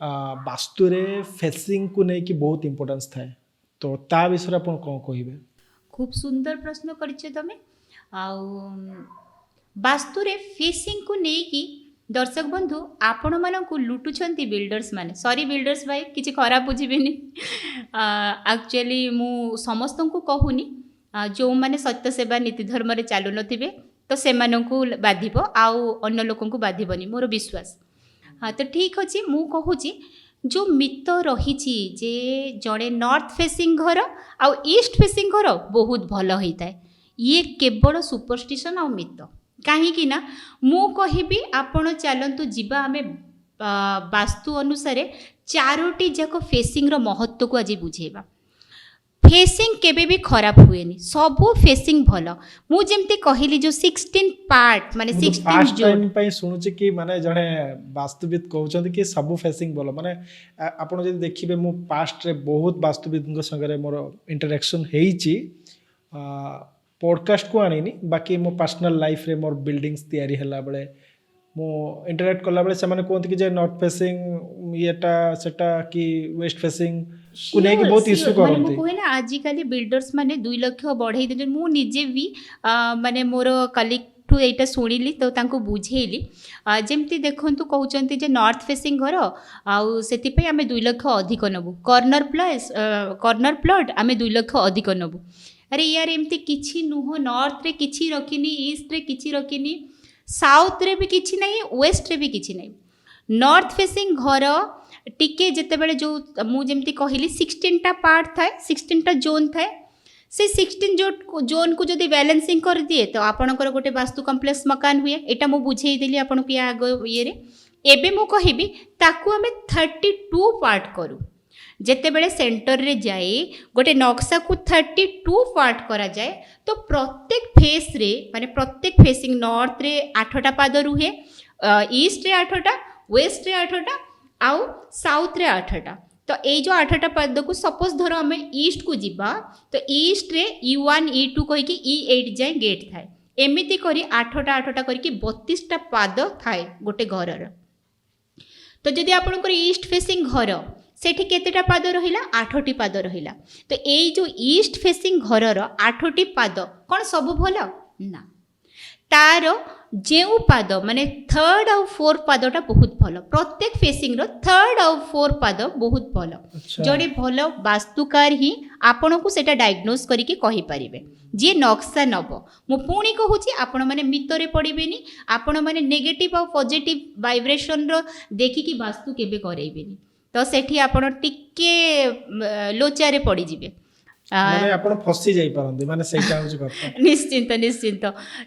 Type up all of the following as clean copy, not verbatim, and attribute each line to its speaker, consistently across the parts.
Speaker 1: वास्तुरे facing को लेकिन बहुत इंपोर्टेंस थाए तो ता विषय आप कौन कहे?
Speaker 2: खूब सुंदर प्रश्न करछ तमे। आउ वास्तुरे फेसिंग को नेकी दर्शक बंधु आपण मानक लुटुंट बिल्डर्स माने, सॉरी बिल्डर्स भाई किसी खराब बुझेनि। एक्चुअली मु समस्त को कहूनी जो मैंने सत्य सेवा नीति धर्म रे चालू नथिबे तो से बाधिब आउ अन्य लोक बाधिबनी मोर विश्वास। हाँ तो ठीक अच्छे मु कहूँ जो मित रही जे जड़े नॉर्थ फेसिंग घर आउ ईस्ट फेसिंग घर बहुत भल होता है, ये केवल सुपरस्टिशन आ मित। कहीं ना मु कहि आपण चलतु जीवा आम वास्तु अनुसार चारोटी जाक फेसिंग रो महत्व को आज बुझेबा। फेसिंग केबे भी खराब हुएनी, सबू फेसिंग भल। मु जेमती कहली जो 16 पार्ट माने 16
Speaker 1: जोन पई सुनुची कि माने जने वास्तुविद कहउछन कि सबू फेसिंग भल माने आपण जे देखिबे मु पास्ट रे बहुत वास्तुविद संगे मोर इंटरेक्शन हेइची। पॉडकास्ट को आनीनी बाकी मो पर्सनल लाइफ रे मोर बिल्डिंग्स तैयारी हला बेले मो इंटरेक्ट कला बेले से माने कोंत कि जे नॉर्थ फेसिंग येटा सेटा कि वेस्ट फेसिंग को नेकी बहुत इश्यू करंती।
Speaker 2: माने ना आजिकली बिल्डर्स माने 2 लाख बढ़ाई दे। मु निजे भी माने मोर कलीग ठू एटा सुनिली तो तांको बुझेली जेमती देखंतु कहउचंती जे नॉर्थ फेसिंग घर आउ सेति पे आमे 2 लाख अधिक नबु, कॉर्नर प्लॉट आमे 2 लाख अधिक नबु। अरे यार एमती किछि नुह, नॉर्थ रे किछि रखिनी, ईस्ट रे किछि रखिनी, साउथ रे भी किछि नहीं, वेस्ट रे भी किछि नहीं। नॉर्थ फेसिंग घर टिके जेते बेले जो मु जेमती कहली 16टा पार्ट थाए, 16टा जोन थाए, से 16 जोन को जदि बैलेंसिंग कर दिए तो आपणकर गोटे वास्तु कम्प्लेक्स मकान हुए। एटा मु बुझेई देली आपण को आग ये रे। एबे मु कहिबी ताकू हमें 32 पार्ट करू। जेते बेले सेंटर रे जाए गोटे नक्शा को 32 पार्ट करा जाए तो प्रत्येक फेस रे माने प्रत्येक फेसिंग नॉर्थ रे 8टा पाद रुहे, ईस्ट रे 8टा, वेस्ट रे 8टा आउ साउथ रे 8टा। तो ये जो 8टा पाद को सपोज धर आम ईस्ट को जीवा तो ईस्ट रे E1 E2 कही कि E8 जाए गेट थाए। एमिति करी 8टा करके 32टा पाद थाए गोटे घर। तो जदि आपनकर ईस्ट फेसिंग घर सेठी केतेटा पाद रहिला, 8टी पाद रहिला। तो ये जो ईस्ट फेसिंग घरर 8टी पाद कौन सब भल ना, तार जेउ पाद माने 3rd और 4th पादटा बहुत भल। प्रत्येक फेसिंग रो 3rd और 4th पाद बहुत भल। जड़े भल वास्तुकार ही आपण को सेटा डायग्नोज करिके कहि परिबे जे नक्शा नब। मु पुणी कहूची आपण माने मितरे पड़िबेनी, आपण माने नेगेटिव और पॉजिटिव वाइब्रेशन रो देखिकी वास्तु केबे करैबेनी। तो सेठी आपण टिके लोचारे पड़ी जिवे,
Speaker 1: माने आपण फसी जाई परंदी माने सेटा होची कथा।
Speaker 2: निश्चिंत निश्चिंत।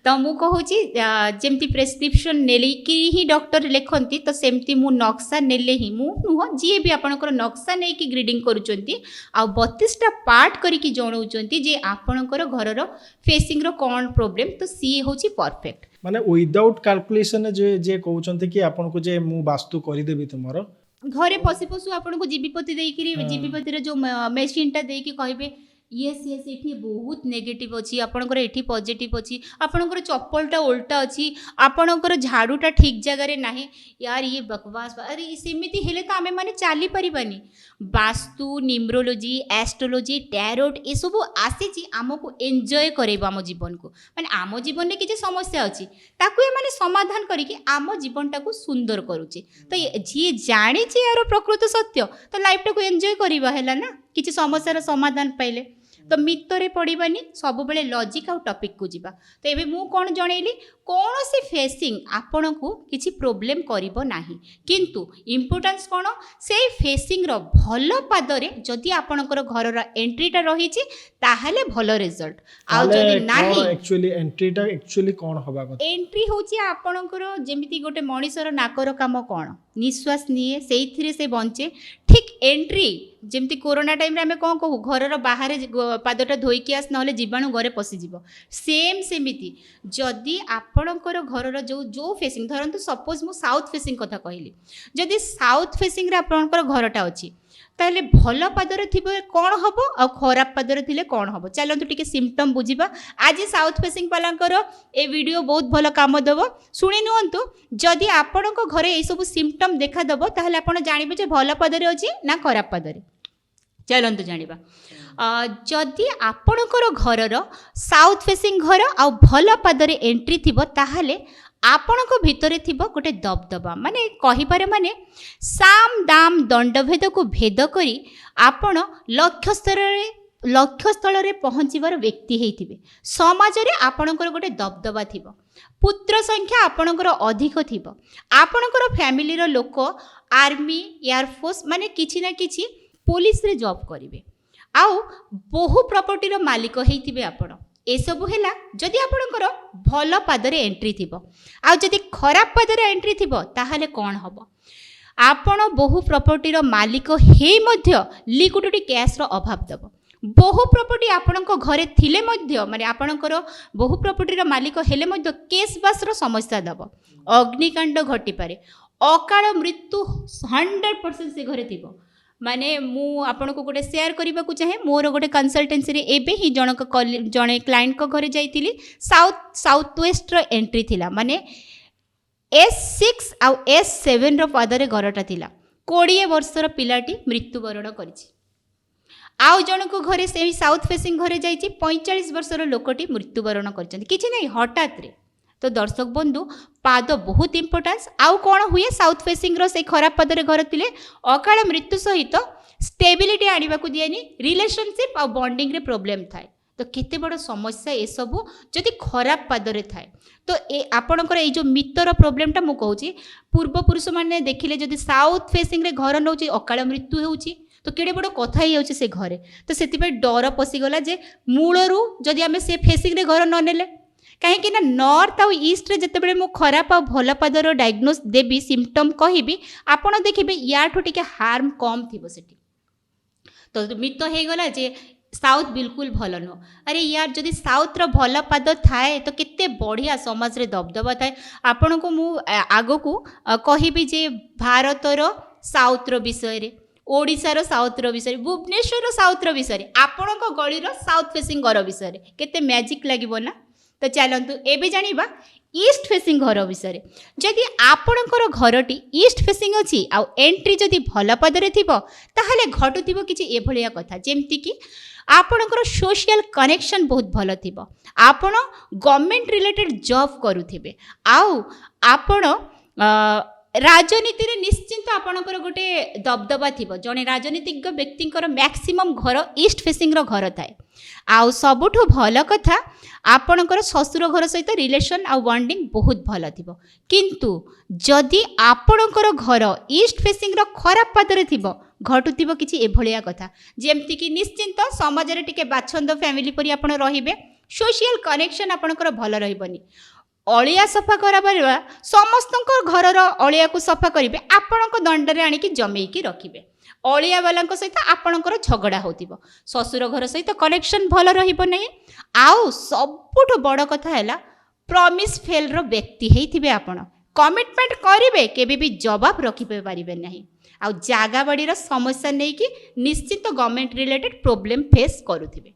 Speaker 2: तो मु कहूची जेमती प्रेस्क्रिप्शन नेली कि ही डॉक्टर लेखंती तो सेमती मु नक्शा नेले ही मु नुह जी भी आपणकर नक्शा नै कि ग्रीडिंग करूचंती आ 32टा पार्ट करिकी जणाउचंती जे आपणकर घरर फेसिंग रो कोन प्रॉब्लम तो सी होची परफेक्ट।
Speaker 1: माने विदाउट कैलकुलेशन जे कहउचंती कि आपण को जे मु वास्तु करि देबी तुमरो
Speaker 2: घरे पशु पशु आपन को जीवीपति देकरी जीवीपति रे जो मेसिन टा देकी कहबे येस येस एठी बहुत नेगेटिव अच्छी, आपणकर एठी पॉजिटिव अच्छी, आपणकर चप्पलटा उल्टा अच्छी, आपणकर झाड़ूटा ठीक जगह नाही। यार ये बकवास। अरे सेमिति हेले तो आमे माने चाली परिबानी। वास्तु, न्यूमरोलॉजी, एस्ट्रोलॉजी, टैरोट ए सब आसीची आमको एंजॉय करेबो आम जीवन को। माने आम जीवन में किछि समस्या अछि ताकू ए माने समाधान करिके आम जीवनटा को सुंदर करूचे। तो जी जाने छी यार प्रकृत सत्य तो लाइफ को एंजॉय करिबा हैला ना, किछि समस्यार समाधान पाइले। तो मितरे पड़ानी सब बेले लॉजिक आउ टॉपिक को जीवा। तो एबे मु कोन जणैली कौन सी फेसिंग आपन को किछि प्रॉब्लम करिवो नाही, किंतु इंपोर्टेंस कोन से फेसिंग रो भल पादरे जदि आपनकर घर रो एंट्रीटा रहिछि ताहाले भल रिजल्ट आ जदि नाही।
Speaker 1: एक्चुअली एंट्रीटा एक्चुअली कोन होबा କଥା?
Speaker 2: एंट्री होछि आपनकर जेमिति गोटे मनीषर नाकर काम कोन निश्वास निये सेइथिरे से बंचे। ठीक एंट्री जेमती कोरोना टाइम रे आमे कोन कहू घर बाहर पादटा धोईकी आस ना जीवाणु घरे पशिଯିव। सेम सेमिति जदि आपणकर घर जो जो फेसिंग धरतु सपोज मु साउथ फेसिंग कथा कहली, जदि साउथ फेसिंग रे आपणकर घरटा अछि ताहले भल पादर थिबे कौन हबो आ खराब पादर थिले कौन हबो चलंतु टिके सिम्पटम बुझिबा आज साउथ फेसिंग वालांकर ए वीडियो बहुत भल काम देबो सुनि नियंतु जदि आपणको घरे ए सब सिम्पटम देखा देबो ताहले आपण जानिबे जे भल पादर अछि ना खराब पादर चलंतु जानिबा जदि आपणकर घरर साउथ फेसिंग घर आ भल पादर एंट्री थिबो ताहले आपणको भितरे थिबो गोटे दबदबा माने कहिपारे माने साम दाम दंडभेद को भेद करी आपण लक्ष्य स्थल रे पहुँचीबार व्यक्ति हेइथिबे समाज रे आपणकर गोटे दबदबा थिबो पुत्र संख्या आपणकर अधिक थिबो आपणकर फैमिली रो लोक आर्मी एयरफोर्स माने किछि ना किछि पुलिस रे जॉब करिवे आउ बहु प्रॉपर्टी रो मालिक हेइथिबे आपण एसबू है जदि आपणकर भल पादरे एंट्री थी आ जदि खराब पादरे एंट्री थी ताहले कौन हम आपण बहु प्रॉपर्टी रो मालिक हे मध्य लिक्विडिटी कैश रो अभाव दब बहु प्रॉपर्टी आपणक घरे थिले मध्य माने आपणकर बहु प्रॉपर्टी रो मालिक हेले मध्य केस बास रो समस्या दब अग्निकांड घटी पारे अकाल मृत्यु 100% से घरे थिबो माने मु आपन को गोटे शेयर करने को चाहे मोर गोटे कंसल्टेंसी रे एबे ही जने क्लाइंट को घरे जाइतिली साउथ वेस्ट रो एंट्री थिला माने S6 आ S7 रो पादरे घरटा थिला 20 वर्षर पिलाटी मृत्युवरण करिछि आउ जनको घरे से साउथ फेसिंग घरे जाइछि 45 वर्षर लोकटी मृत्युवरण करछन्ति किछि नै हठात रे तो दर्शक बंधु पाद बहुत इंपोर्टेंस आउ कौन हुए साउथ फेसिंग रो से खराब पादरे घर थिले अकाल मृत्यु सहित स्टेबिलिटी आनिबा को दिएनी रिलेशनशिप आ बॉन्डिंग रे प्रॉब्लम थाए तो केते बड़ समस्या ए सब जदि खराब पादरे थाए तो ए आपणकर ए जो मितर प्रॉब्लम टा मु कहूची पूर्व पुरुष माने देखिले जदि साउथ फेसिंग रे घर नउची अकाल मृत्यु होउची तो केड़े बड़ कथा ही होउची से घरे तो सेति पे डर पसिगला जे मूलरू जदि हमें से फेसिंग रे घर न नेले कहीं नॉर्थ आउ ईस्ट रे जिते मु खराब आ भल पादर डायग्नोस देबी सिम्पटम कहिबी आपण देखिबे याठू टिके हार्म कम थिबो सेठी तो मित हे गला जे साउथ बिल्कुल भल नो अरे यार जदि साउथ रो भल पाद थाए तो केते बढ़िया समाज रे दबदबा थाए आपण को मु आगो को कहिबी जे भारत रो साउथ रो विषय रे ओडिसा रो साउथ रो विषय भुवनेश्वर रो साउथ रो विषय आपण को गली रो साउथ फेसिंग घर विषय रे केते मैजिक लागिबो ना तो चलतु एबे जानिबा ईस्ट फेसिंग घर विषय जदि आपणकर घरटी ईस्ट फेसिंग अच्छी आ एंट्री जदि भल पदरे थिबो ताहले घटुथिबो किछि एभलिया कथा जेमति कि आपणकर सोशल कनेक्शन बहुत भल थिबो आपण गवर्नमेंट रिलेटेड जॉब करूथिबे आउ आपण राजनीति रे निश्चिंत आपणकर गोटे दबदबा थिबो जने राजनीतिज्ञ व्यक्तिंकर मैक्सिमम घर ईस्ट फेसिंग रो घर थाए आउ सबुठु भल कथा आपणकर ससुर घर सहित रिलेशन आ बॉन्डिंग बहुत भल थिबो किंतु जदि आपणकर घर ईस्ट फेसिंग रो खराब पादरे थिबो घटुथिबो किछि एभलिया कथा जेमति कि निश्चिंत समाज रे टिके बाछंद फैमिली परि आपण रहिबे सोशल कनेक्शन आपणकर भल रहिबनी अलिया सफा कराबा समस्त घर अलिया को सफा करेंगे आपण दंड में आणिकी जमेकी रखिए अलिया वाला सहित आपणकर झगड़ा होतिबो ससुर घर सहित कनेक्शन भल रहिबो नहीं आउ सबुठ बड़ कथा है प्रॉमिस फेल रो व्यक्ति हेइथिबे आपण कमिटमेंट करिवे केबे भी जवाब रखिपे पारिबे नहीं आउ जागा बाड़ी समस्या नहीं कि निश्चित गवर्नमेंट रिलेटेड प्रॉब्लम फेस करूथिबे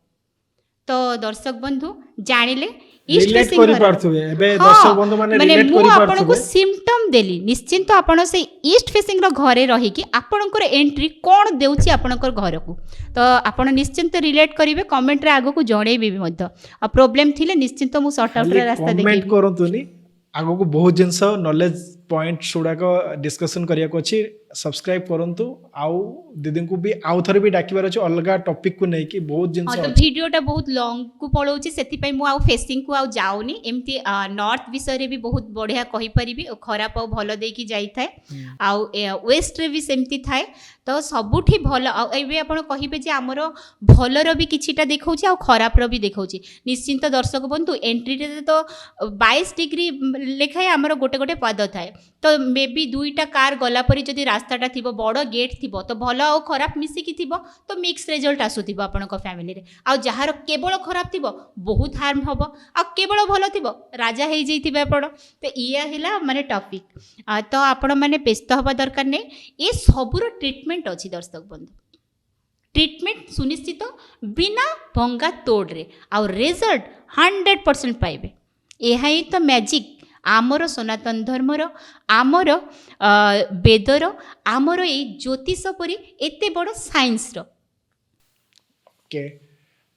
Speaker 2: तो दर्शक बंधु जानिले
Speaker 1: रिलेट करि पारथुबे एबे दर्शक बंधु माने रिलेट करि पारथुबे
Speaker 2: आपन को सिम्पटम देली निश्चिंत आपन से ईस्ट फेसिंग रो घरे रही कि आपनकर एंट्री कोन देउची आपनकर घर को तो आपन निश्चिंत रिलेट करिवे कमेंट रे आगो को जणेबे भी मध्य आ प्रॉब्लम थिले निश्चिंत मु सॉर्ट आउट रे रास्ता देखि
Speaker 1: कमेंट करंतुनी आगो को बहुत जिंस नॉलेज पॉइंट्स गुड़ा को डिस्कशन करिया को अछि सब्सक्राइब करंतु आउ दीदी को भी आउ थरे भी डाकिबार अछि अलगा टॉपिक को नै कि बहुत जिंस
Speaker 2: तो वीडियोटा बहुत लॉन्ग को पळौछि सेति पई मु आउ फेसिंग को आउ जाउनी एमती नॉर्थ विषय रे भी बहुत बढ़िया कहि परिबी खराब आ भलो देकी जाई थाए आउ वेस्ट रे भी सेमती थाए तो सबुठी भल एबे आपण कहिबे जे हमरो भलर भी किछिटा देखौछि आ खराब रो भी देखौछि निश्चिंत दर्शक बंधु एंट्री रे तो 22 डिग्री लेखाय हमरो गोटे गोटे पद थाए तो मे बी दुईटा कार गला परी जदि रास्ताटा थिबो बड़ गेट थिबो तो भल आ खराब मिसिकी थिबो तो मिक्स रिजल्ट आसुथिबो आपणक फैमिली रे आ जहार केवल खराब थिबो बहुत हार्म हबो आ केवल भल थिबो राजा हेइ जैथिबे आपण तो इया हिला माने टॉपिक तो आपण माने व्यस्त हबा दरकार नै ए सबुर ट्रीटमेंट अछि दर्शक बंधु। ट्रिटमेंट सुनिश्चित बिना भंगा तोड़े आउ रिजल्ट 100% पाइबे। यह ही तो मैजिक आमर सनातन धर्मर आमर वेदर आमर ये ज्योतिष परी एते बड़ साइंस रो।
Speaker 1: ओके